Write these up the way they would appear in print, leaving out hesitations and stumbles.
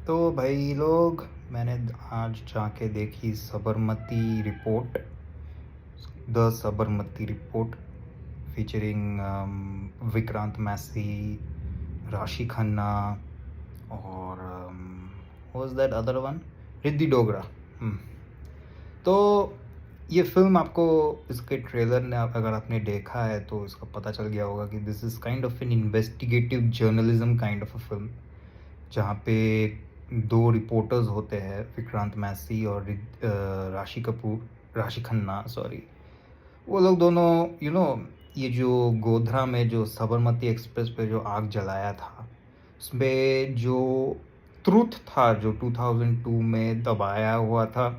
तो भाई लोग, मैंने आज जाके देखी Sabarmati report, the Sabarmati report featuring Vikrant Massey, Raashii Khanna और was that other one, Riddhi Dogra. तो ये फिल्म आपको इसके ट्रेलर ने अगर आपने देखा है तो इसका पता चल गया होगा कि this is kind of an investigative journalism kind of a film, जहाँ पे दो रिपोर्टर्स होते हैं, विक्रांत मैसी और राशि खन्ना, सॉरी। वो लोग दोनों ये जो गोधरा में जो साबरमती एक्सप्रेस पे जो आग जलाया था, उसमें जो ट्रूथ था जो 2002 में दबाया हुआ था,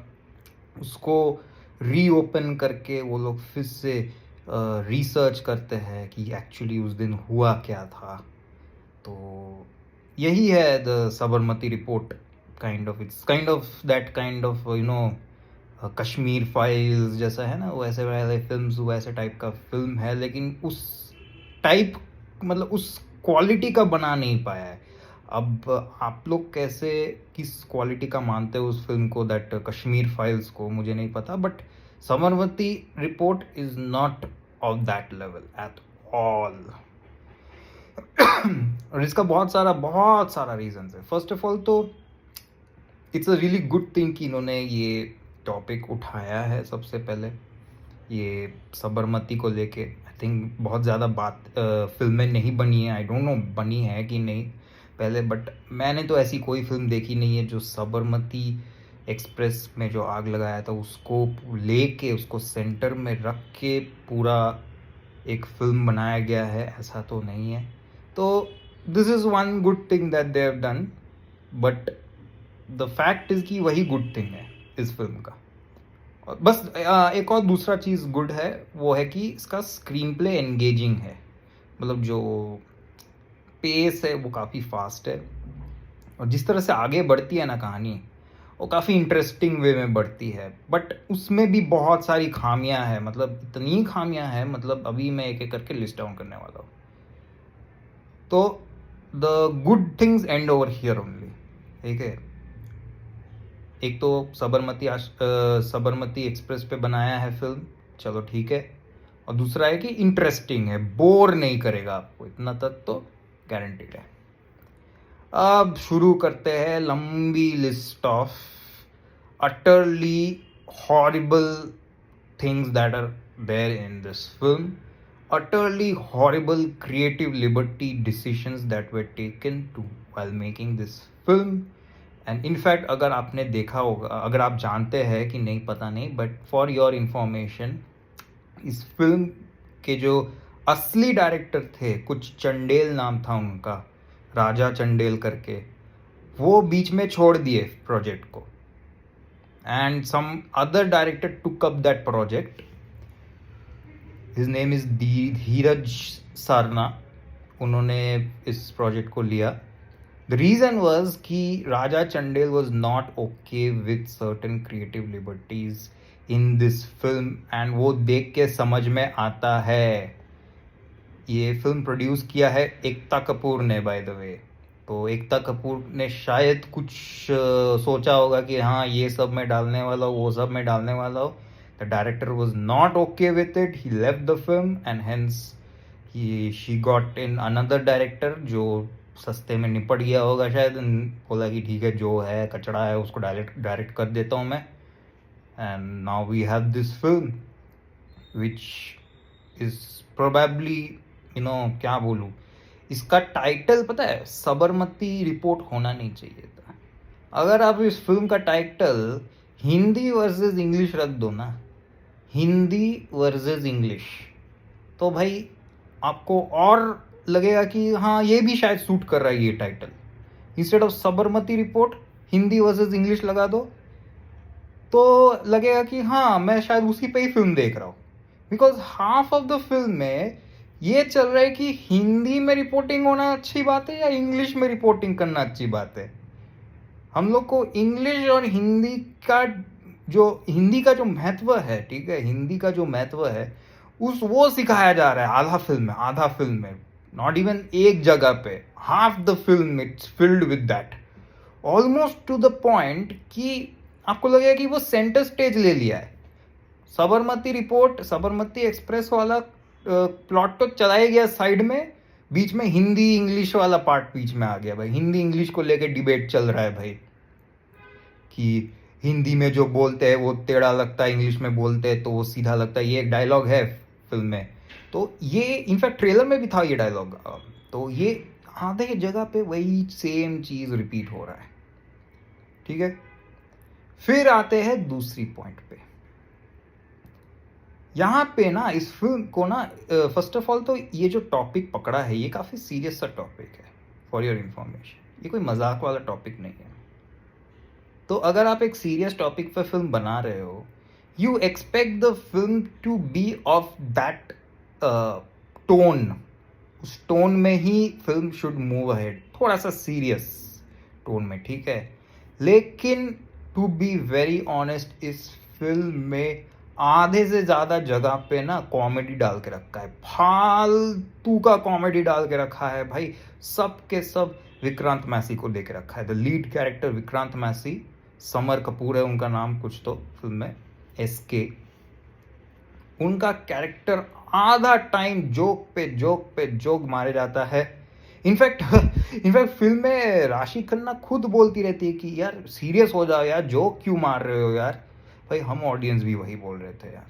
उसको रीओपन करके वो लोग फिर से रिसर्च करते हैं कि एक्चुअली उस दिन हुआ क्या था। तो यही है the Sabarmati report. It's kind of that kind of Kashmir files जैसा है ना, वैसे वाले फिल्म्स, वैसे टाइप का फिल्म है, लेकिन उस टाइप, मतलब उस क्वालिटी का बना नहीं पाया है। अब आप लोग कैसे, किस क्वालिटी का मानते हो उस फिल्म को, दैट कश्मीर फाइल्स को, मुझे नहीं पता, but Sabarmati report is not of that level at all. और इसका बहुत सारा रीजन है। फर्स्ट ऑफ ऑल तो it's a really good thing कि इन्होंने ये टॉपिक उठाया है। सबसे पहले ये साबरमती को लेके आई थिंक बहुत ज़्यादा बात फिल्में नहीं बनी है, आई डोंट नो बनी है कि नहीं पहले, बट मैंने तो ऐसी कोई फिल्म देखी नहीं है जो साबरमती एक्सप्रेस में जो आग लगाया था उसको लेके, उसको सेंटर में रख के पूरा एक फिल्म बनाया गया है, ऐसा तो नहीं है। तो this is one good thing that they have done, but the fact is कि वही गुड थिंग है इस फिल्म का। और बस एक और दूसरा चीज़ गुड है, वो है कि इसका स्क्रीन प्ले एंगेजिंग है, मतलब जो पेस है वो काफ़ी फास्ट है, और जिस तरह से आगे बढ़ती है ना कहानी, वो काफ़ी इंटरेस्टिंग वे में बढ़ती है। बट उसमें भी बहुत सारी खामियां हैं, मतलब इतनी खामियां हैं, मतलब अभी मैं एक एक करके लिस्ट डाउन करने वाला हूँ। तो the good things and over here only, ठीक है। एक तो साबरमती एक्सप्रेस पे बनाया है फिल्म, चलो ठीक है। और दूसरा है कि इंटरेस्टिंग है, बोर नहीं करेगा आपको, इतना तक तो गारंटीड है। अब शुरू करते हैं लंबी list of utterly horrible things that are there in this film, utterly horrible creative liberty decisions that were taken to while making this film. And in fact अगर आपने देखा होगा, अगर आप जानते हैं कि नहीं पता नहीं, बट फॉर योर इंफॉर्मेशन, इस फिल्म के जो असली डायरेक्टर थे, कुछ चंडेल नाम था उनका, राजा चंडेल करके, वो बीच में छोड़ दिए प्रोजेक्ट को, and some other director took up that project. His name is Dheeraj Sarna, उन्होंने इस प्रोजेक्ट को लिया। द रीज़न वॉज कि Raja Chandel was not okay with certain creative liberties in this film, and वो देख के समझ में आता है। ये फिल्म प्रोड्यूस किया है एकता कपूर ने, बाय द वे। तो एकता कपूर ने शायद कुछ सोचा होगा कि हाँ ये सब मैं डालने वाला हूँ, वो सब मैं डालने वाला हूँ। The director was not okay with it, he left the film, and hence she got in another director जो सस्ते में निपट गया होगा शायद, बोला कि ठीक है जो है कचड़ा है उसको डायरेक्ट कर देता हूँ मैं, and now we have this film which is probably, क्या बोलूँ, इसका टाइटल पता है, साबरमती रिपोर्ट होना नहीं चाहिए था। अगर आप इस फिल्म का टाइटल हिंदी वर्सेस इंग्लिश रख दो ना, हिंदी वर्सेस इंग्लिश, तो भाई आपको और लगेगा कि हाँ ये भी शायद सूट कर रहा है ये title. Instead of Sabarmati report Hindi versus English लगा दो, तो लगेगा कि हाँ मैं शायद उसी पे ही फिल्म देख रहा हूँ। Because half of the film में ये चल रहा है कि हिंदी में रिपोर्टिंग होना अच्छी बात है या इंग्लिश में रिपोर्टिंग करना अच्छी बात है। हम लोग को इंग्लिश और हिंदी का जो महत्व है, ठीक है, हिंदी का जो महत्व है वो सिखाया जा रहा है आधा फिल्म में, नॉट इवन एक जगह पे, half the film it's filled with that. Almost two the point कि आपको लगेगा कि वो सेंटर स्टेज ले लिया है। साबरमती रिपोर्ट, साबरमती एक्सप्रेस वाला प्लॉट तो चला ही गया साइड में, बीच में हिंदी इंग्लिश वाला पार्ट बीच में आ गया भाई। हिंदी इंग्लिश को लेके डिबेट चल रहा है भाई, कि हिंदी में जो बोलते हैं वो टेढ़ा लगता है, इंग्लिश में बोलते हैं तो वो सीधा लगता है। ये एक डायलॉग है फिल्म में, तो ये इनफैक्ट ट्रेलर में भी था ये डायलॉग। तो ये आधे जगह पे वही सेम चीज रिपीट हो रहा है, ठीक है। फिर आते हैं दूसरी पॉइंट पे। यहाँ पे ना इस फिल्म को ना, फर्स्ट ऑफ ऑल तो ये जो टॉपिक पकड़ा है ये काफ़ी सीरियस सा टॉपिक है, फॉर योर इंफॉर्मेशन। ये कोई मजाक वाला टॉपिक नहीं है। तो अगर आप एक सीरियस टॉपिक पे फिल्म बना रहे हो, you expect the film to be of that tone. उस टोन में ही फिल्म शुड मूव अहेड, थोड़ा सा सीरियस टोन में, ठीक है। लेकिन टू बी वेरी ऑनेस्ट, इस फिल्म में आधे से ज्यादा जगह पे ना कॉमेडी डाल के रखा है, फालतू का कॉमेडी डाल के रखा है भाई। सब के सब विक्रांत मैसी को लेके रखा है। The lead character Vikrant Massey, Samar Kapoor है उनका नाम कुछ तो फिल्म में, एसके। उनका कैरेक्टर आधा टाइम जोक पे जोक पे जोक मारे जाता है। इनफैक्ट फिल्म में राशि खन्ना खुद बोलती रहती है कि यार सीरियस हो जाओ यार, जोक क्यों मार रहे हो यार। भाई हम ऑडियंस भी वही बोल रहे थे यार,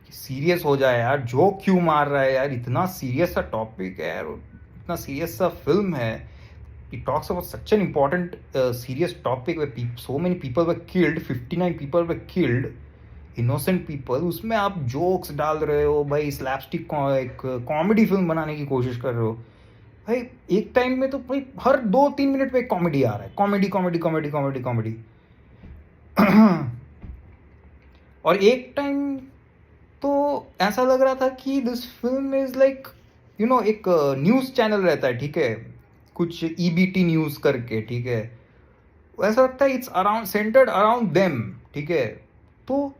कि सीरियस हो जाए यार, जोक क्यों मार रहा है यार। इतना सीरियस सा टॉपिक है यार, इतना सीरियस सा फिल्म है। It talks about such an important serious topic where so many people were killed, 59 people were killed, innocent people। उसमें आप जोक्स डाल रहे हो भाई, स्लैपस्टिक एक कॉमेडी फिल्म बनाने की कोशिश कर रहे हो भाई। एक टाइम में तो भाई हर 2-3 मिनट पे कॉमेडी आ रहा है, comedy comedy comedy comedy comedy. और एक टाइम तो ऐसा लग रहा था कि दिस फिल्म इज लाइक एक न्यूज़ चैनल रहता है, ठीक है, कुछ ईबीटी न्यूज करके, ठीक है, ऐसा लगता है it's around centred around them, ठीक है। तो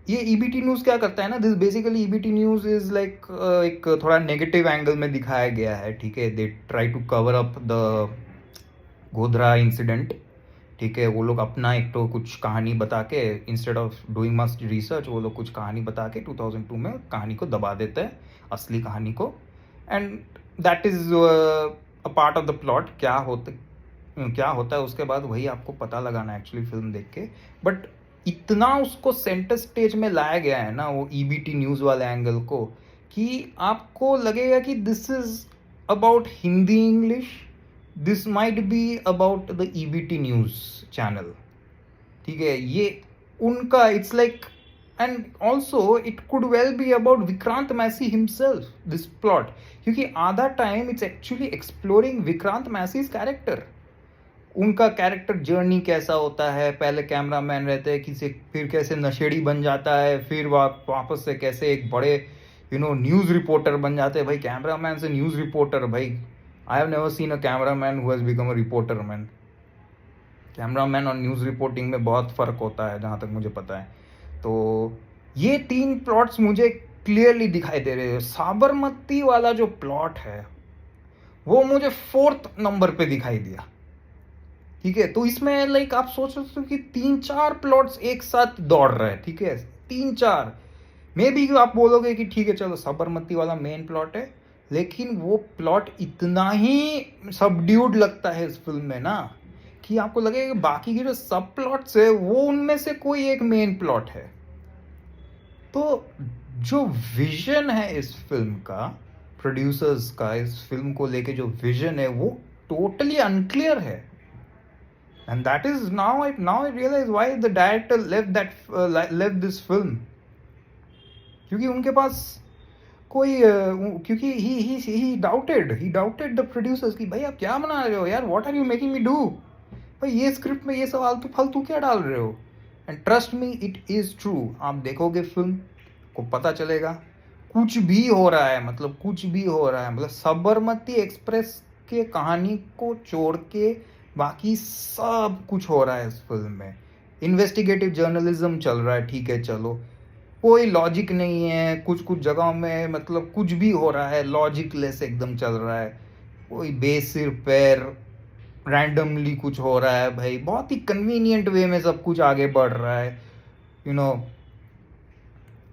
ये ईबीटी न्यूज क्या करता है ना, this basically EBT news is like एक थोड़ा नेगेटिव एंगल में दिखाया गया है, ठीक है। They try to cover up the Godhra incident, ठीक है। वो लोग अपना एक तो कुछ कहानी बता के, instead of doing must research, वो लोग कुछ कहानी बता के 2002 में कहानी को दबा देते हैं, असली कहानी को। And that is a part of the plot. क्या होता है उसके बाद वही आपको पता लगाना है एक्चुअली फिल्म देख के। बट इतना उसको सेंटर स्टेज में लाया गया है ना वो ईबीटी न्यूज़ वाले एंगल को, कि आपको लगेगा कि this is about Hindi English, this might be about the EBT news channel, ठीक है। ये उनका it's like, and also it could well be about Vikrant Massey himself, this plot, क्योंकि आधा time it's actually exploring Vikrant Massey's character. उनका कैरेक्टर जर्नी कैसा होता है, पहले कैमरामैन रहते हैं किसी, फिर कैसे नशेड़ी बन जाता है, फिर वापस से कैसे एक बड़े न्यूज़ रिपोर्टर बन जाते हैं भाई। कैमरामैन से न्यूज़ रिपोर्टर, भाई I have never seen a cameraman who has become a reporter man. Cameraman और न्यूज़ रिपोर्टिंग में बहुत फ़र्क होता है जहाँ तक मुझे पता है। तो ये 3 प्लॉट्स मुझे क्लियरली दिखाई दे रहे हैं। साबरमती वाला जो प्लॉट है वो मुझे 4th नंबर पे दिखाई दिया, ठीक है। तो इसमें लाइक आप सोच सकते हो कि 3-4 प्लॉट्स एक साथ दौड़ रहे हैं, ठीक है, 3-4। मे बी आप बोलोगे कि ठीक है चलो साबरमती वाला मेन प्लॉट है, लेकिन वो प्लॉट इतना ही सबड्यूड लगता है इस फिल्म में ना, कि आपको लगेगा कि बाकी के जो सब प्लॉट्स है वो उनमें से कोई एक मेन प्लॉट है। तो जो विजन है इस फिल्म का, प्रोड्यूसर्स का इस फिल्म को लेके जो विजन है वो टोटली अनक्लियर है। And that is now I realise why the director left this film. क्योंकि उनके पास कोई क्योंकि ही डाउटेड द प्रोड्यूसर्स कि भाई आप क्या बना रहे हो यार, what are you making me do, भाई ये स्क्रिप्ट में ये सवाल तो फालतू क्या डाल रहे हो। And trust me it is true, आप देखोगे फिल्म को पता चलेगा कुछ भी हो रहा है, मतलब कुछ भी हो रहा है, मतलब साबरमती एक्सप्रेस के कहानी को छोड़ के बाकी सब कुछ हो रहा है इस फिल्म में। इन्वेस्टिगेटिव जर्नलिज्म चल रहा है, ठीक है चलो, कोई लॉजिक नहीं है, कुछ कुछ जगहों में मतलब कुछ भी हो रहा है लॉजिकलेस एकदम चल रहा है, कोई बेसिर पैर रैंडमली कुछ हो रहा है भाई, बहुत ही कन्वीनियंट वे में सब कुछ आगे बढ़ रहा है, you know.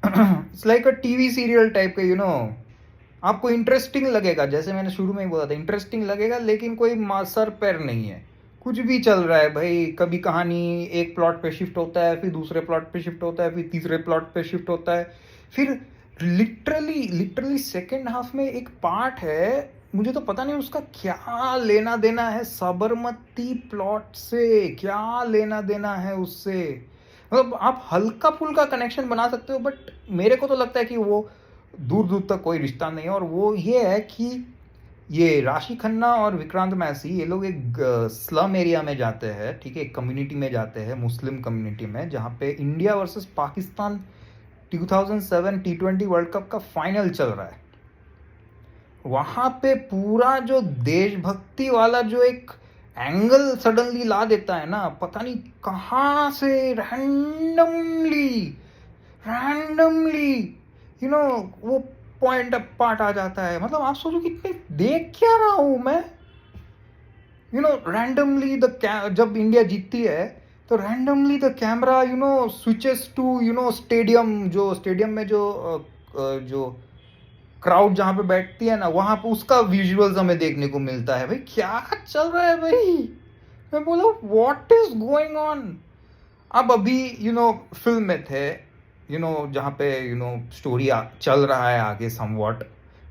It's like a TV serial type का, यू नो। आपको इंटरेस्टिंग लगेगा, जैसे मैंने शुरू में ही बोला था, इंटरेस्टिंग लगेगा, लेकिन कोई सर पैर नहीं है, कुछ भी चल रहा है भाई। कभी कहानी एक प्लॉट पे शिफ्ट होता है, फिर दूसरे प्लॉट पे शिफ्ट होता है, फिर तीसरे प्लॉट पे शिफ्ट होता है, फिर लिटरली लिटरली सेकेंड हाफ में एक पार्ट है, मुझे तो पता नहीं उसका क्या लेना देना है साबरमती प्लॉट से, क्या लेना देना है उससे। मतलब आप हल्का फुल्का कनेक्शन बना सकते हो, बट मेरे को तो लगता है कि वो दूर दूर तक कोई रिश्ता नहीं है। और वो ये है कि ये राशि खन्ना और विक्रांत मैसी, ये लोग एक स्लम एरिया में जाते हैं, ठीक है, एक कम्युनिटी में जाते हैं, मुस्लिम कम्युनिटी में, जहाँ पे India versus Pakistan 2007 T20 world cup का फाइनल चल रहा है। वहाँ पे पूरा जो देशभक्ति वाला जो एक एंगल सडनली ला देता है ना, पता नहीं कहाँ से, रैंडमली रैंडमली, यू नो, वो पॉइंट पार्ट आ जाता है। मतलब आप सोचो कितने देख क्या रहा हूँ मैं, यू नो। रैंडमली जब इंडिया जीतती है तो randomly the camera, you know, switches to, you know, stadium में जो क्राउड जहाँ पे बैठती है ना, वहाँ पे उसका विजुअल्स हमें देखने को मिलता है। भाई क्या चल रहा है भाई, मैं बोला व्हाट इज गोइंग ऑन। अब अभी यू नो फिल्म में थे, यू नो, जहाँ पे यू नो स्टोरी चल रहा है आगे समवॉट,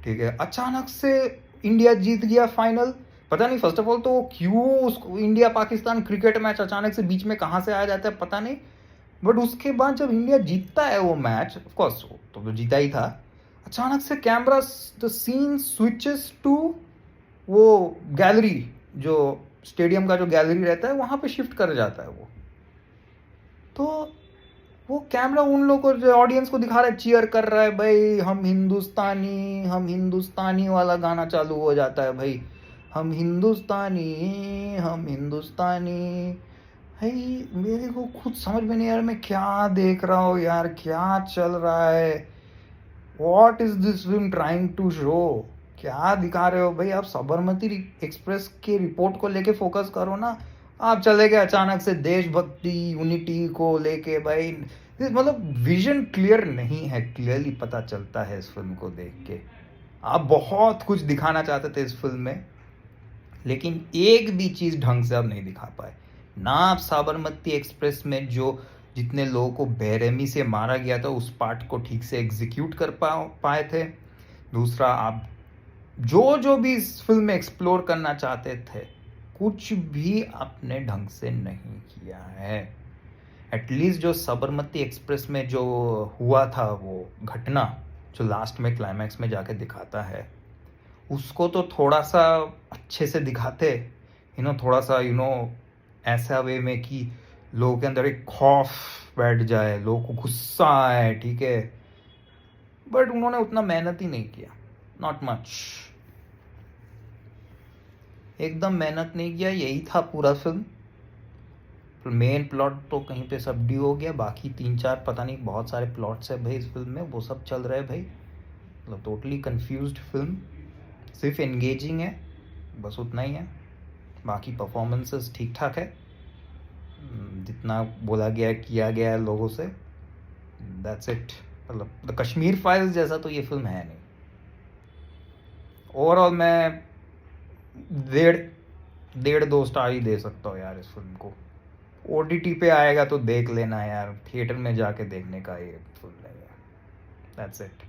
ठीक है, अचानक से इंडिया जीत गया फाइनल। पता नहीं फर्स्ट ऑफ ऑल तो क्यों उसको इंडिया पाकिस्तान क्रिकेट मैच अचानक से बीच में कहाँ से आ जाता है पता नहीं, बट उसके बाद जब इंडिया जीतता है वो मैच, ऑफ कोर्स तो जीता ही था, अचानक से camera, the scene switches to वो गैलरी, जो स्टेडियम का जो गैलरी रहता है वहाँ पे शिफ्ट कर जाता है वो। तो वो कैमरा उन लोगों को, ऑडियंस को दिखा रहा है, चीयर कर रहा है भाई, हम हिंदुस्तानी वाला गाना चालू हो जाता है भाई, हम हिंदुस्तानी। भाई मेरे को खुद समझ में नहीं यार, मैं क्या देख रहा हूँ यार, क्या चल रहा है, what is this film trying to show, क्या दिखा रहे हो भाई आप। साबरमती एक्सप्रेस की रिपोर्ट को लेके फोकस करो ना, आप चले गए अचानक से देशभक्ति यूनिटी को लेके भाई। मतलब विजन क्लियर नहीं है, क्लियरली पता चलता है इस फिल्म को देख के। आप बहुत कुछ दिखाना चाहते थे इस फिल्म में, लेकिन एक भी चीज़ ढंग से आप नहीं दिखा पाए ना। आप साबरमती एक्सप्रेस में जो जितने लोगों को बेरहमी से मारा गया था उस पार्ट को ठीक से एग्जीक्यूट कर पाए थे। दूसरा, आप जो जो भी इस फिल्म में एक्सप्लोर करना चाहते थे, कुछ भी आपने ढंग से नहीं किया है। एटलीस्ट जो साबरमती एक्सप्रेस में जो हुआ था, वो घटना जो लास्ट में क्लाइमैक्स में जाके दिखाता है, उसको तो थोड़ा सा अच्छे से दिखाते, यू नो, थोड़ा सा, यू नो, ऐसा वे में कि लोगों के अंदर एक खौफ बैठ जाए, लोगों को गुस्सा आए, ठीक है, बट उन्होंने उतना मेहनत ही नहीं किया, नॉट मच, एकदम मेहनत नहीं किया। यही था पूरा फिल्म। मेन प्लॉट तो कहीं पे सबड्यू हो गया, बाकी 3-4 पता नहीं बहुत सारे प्लॉट्स है भाई इस फिल्म में, वो सब चल रहे हैं भाई। मतलब टोटली कंफ्यूज्ड फिल्म, सिर्फ एंगेजिंग है, बस उतना ही है। बाकी परफॉर्मेंसेस ठीक ठाक है, जितना बोला गया किया गया है लोगों से, दैट्स इट। मतलब द कश्मीर फाइल्स जैसा तो ये फिल्म है नहीं। ओवरऑल मैं 1.5-2 स्टार ही दे सकता हूँ यार इस फिल्म को। OTT पे आएगा तो देख लेना यार, थिएटर में जाके देखने का ये फिल्म है, दैट्स इट।